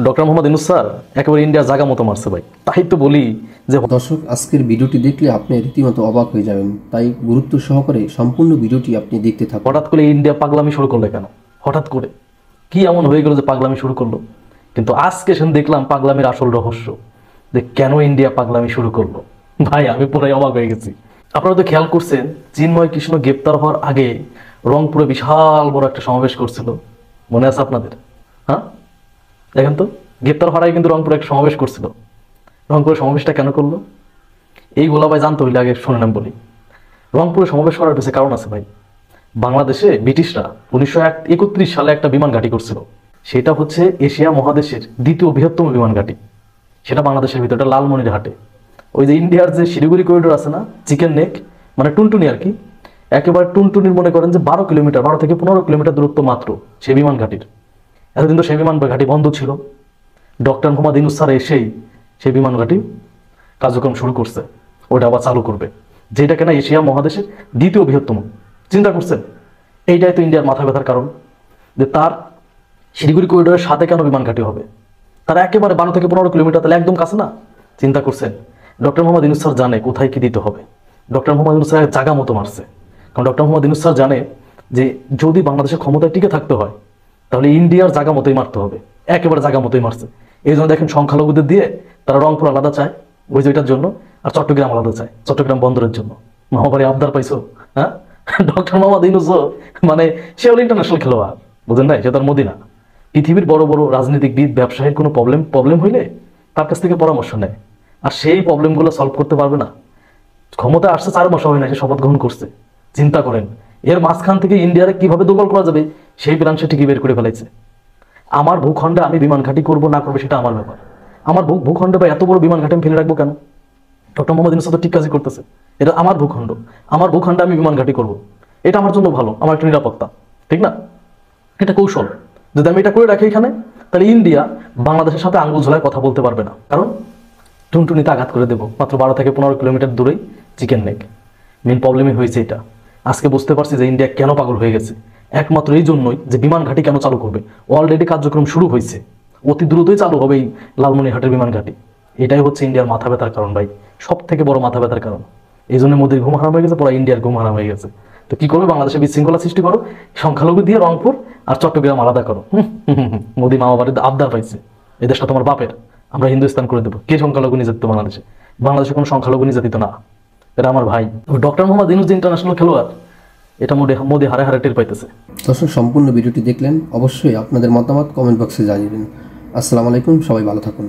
Doctor Mohammad Yunus sir একেবারে India জায়গা মতো মারছে ভাই। তাই তো বলি যে দর্শক, আজকের ভিডিওটি দেখলে আপনি রীতিমতো অবাক হয়ে যাবেন, তাই গুরুত্ব সহকারে সম্পূর্ণ ভিডিওটি আপনি দেখতে থাকুন। হঠাৎ করে ইন্ডিয়া পাগলামি শুরু করলো কেন? হঠাৎ করে কি এমন হয়ে গেল যে পাগলামি শুরু করলো? কিন্তু আজকে শুনে দেখলাম পাগলামির আসল রহস্য, যে কেন ইন্ডিয়া পাগলামি শুরু করলো। ভাই আমি পুরাই অবাক হয়ে গেছি। আপনারা তো খেয়াল করছেন, চিন্ময় কৃষ্ণ গ্রেপ্তার হওয়ার আগে রংপুরে বিশাল বড় একটা সমাবেশ করছিল, মনে আছে আপনাদের? হ্যাঁ, দেখেন তো, গ্রেপ্তার হওয়ার আগে কিন্তু রংপুরে একটা সমাবেশ করছিল। রংপুরে সমাবেশটা কেন করলো এইগুলা ভাই জানতে হইলে আগে শুনে নেন বলি। রংপুরে সমাবেশ করার পিছনে কারণ আছে ভাই। বাংলাদেশে ব্রিটিশরা 1931 সালে একটা বিমান ঘাঁটি করছিল। সেটা হচ্ছে এশিয়া মহাদেশের দ্বিতীয় বৃহত্তম বিমান ঘাঁটি। সেটা বাংলাদেশের ভিতরে লালমনিরহাটে। ওই যে ইন্ডিয়ার যে শিলিগুড়ি করিডোর আছে না, চিকেন নেক মানে টুনটুনি আর কি, একেবারে টুনটুনির মনে করেন যে 12 থেকে 15 কিলোমিটার দূরত্ব মাত্র সেই বিমান ঘাঁটির। এতদিন তো সেই বিমান ঘাঁটি বন্ধ ছিল। ডক্টর মোহাম্মদ ইউনূস স্যার এসেই সেই বিমান ঘাঁটি কার্যক্রম শুরু করছে, ওটা আবার চালু করবে, যেটা কিনা এশিয়া মহাদেশের দ্বিতীয় বৃহত্তম। চিন্তা করছেন? এইটাই তো ইন্ডিয়ার মাথা ব্যথার কারণ, যে তার শিলিগুড়ি করিডোরের সাথে কেন বিমান ঘাঁটি হবে? তারা একেবারে 12 থেকে 15 কিলোমিটার, তাহলে একদম কাছে না? চিন্তা করছেন? ডক্টর মোহাম্মদ ইউনূস স্যার জানে কোথায় কি দিতে হবে। ডক্টর মোহাম্মদ ইউনূস স্যার জায়গা মতো মারছে। কারণ ডক্টর মোহাম্মদ ইউনূস স্যার জানে যে যদি বাংলাদেশের ক্ষমতায় টিকে থাকতে হয় তাহলে ইন্ডিয়ার জায়গা মতোই মারতে হবে, একেবারে জায়গা মতোই মারছে। এই জন্য দেখেন সংখ্যালঘুদের দিয়ে তারা রংপুর আলাদা চায় ওই যেটার জন্য, আর চট্টগ্রাম আলাদা চায় চট্টগ্রাম বন্দরের জন্য। মহাবারী আবদার পাইছো? হ্যাঁ, ডক্টর মোহাম্মদ ইউনূস মানে সে হল ইন্টারন্যাশনাল খেলোয়াড়, বুঝেন নাই? সে তার মদিনা। পৃথিবীর বড় বড় রাজনীতিবিদ ব্যবসায়ীর কোনো প্রবলেম হইলে তার কাছ থেকে পরামর্শ নেয়, আর সেই প্রবলেমগুলো সলভ করতে পারবে না। ক্ষমতায় আসছে 4 মাস হয় না, সে শপথ গ্রহণ করছে। চিন্তা করেন, এর মাঝখান থেকে ইন্ডিয়ারে কিভাবে দুর্বল করা যাবে সেই প্ল্যান সে ঠিকই বের করে ফেলাইছে। আমার ভূখণ্ডে আমি বিমান ঘাঁটি করবো না করবো সেটা আমার ব্যাপার। আমার ভূখণ্ডে বা এত বড় বিমান ঘাঁটি আমি ফেলে রাখবো কেন? ডক্টর মোহাম্মদ ইউনূস তো ঠিক কাজই করতেছে। এটা আমার ভূখণ্ড, আমার ভূখণ্ডে আমি বিমান ঘাঁটি করবো, এটা আমার জন্য ভালো, আমার একটা নিরাপত্তা, ঠিক না? এটা কৌশল। যদি আমি এটা করে রাখি এখানে, তাহলে ইন্ডিয়া বাংলাদেশের সাথে আঙ্গুল ঝোলায় কথা বলতে পারবে না, কারণ টুনটুনিতে আঘাত করে দেবো মাত্র 12 থেকে 15 কিলোমিটার দূরেই চিকেন নেক। মেন প্রবলেমই হয়েছে এটা। আজকে বুঝতে পারছি যে ইন্ডিয়া কেন পাগল হয়ে গেছে, একমাত্র এই জন্যই যে বিমান ঘাঁটি কেন চালু করবে। অলরেডি কার্যক্রম শুরু হয়েছে, অতি দ্রুতই চালু হবে এই লালমনিরহাটের বিমান ঘাঁটি। এটাই হচ্ছে ইন্ডিয়ার মাথা ব্যথার কারণ ভাই, সব থেকে বড় মাথা ব্যথার কারণ। এই জন্য মোদির ঘুম হারাম হয়ে গেছে, পুরো ইন্ডিয়ার ঘুম হারাম হয়ে গেছে। তো কি করবে? বাংলাদেশে বিশৃঙ্খলা সৃষ্টি করো, সংখ্যালঘু দিয়ে রংপুর আর চট্টগ্রাম আলাদা করো। মোদি মামা বাড়িতে আবদার পাইছে, এই দেশটা তোমার বাপের, আমরা হিন্দুস্তান করে দেবো। কে সংখ্যালঘু নির্যাতিত বাংলাদেশে? বাংলাদেশে কোনো সংখ্যালঘু নির্যাতিত না, এটা আমার ভাই। ডক্টর মোহাম্মদ ইউনূস যে ইন্টারন্যাশনাল খেলোয়াড়, এটা মোদি হারে হারে টের পাইতেছে। দর্শক, সম্পূর্ণ ভিডিওটি দেখলেন, অবশ্যই আপনাদের মতামত কমেন্ট বক্সে জানিয়ে দিন। আসসালামু আলাইকুম, সবাই ভালো থাকুন।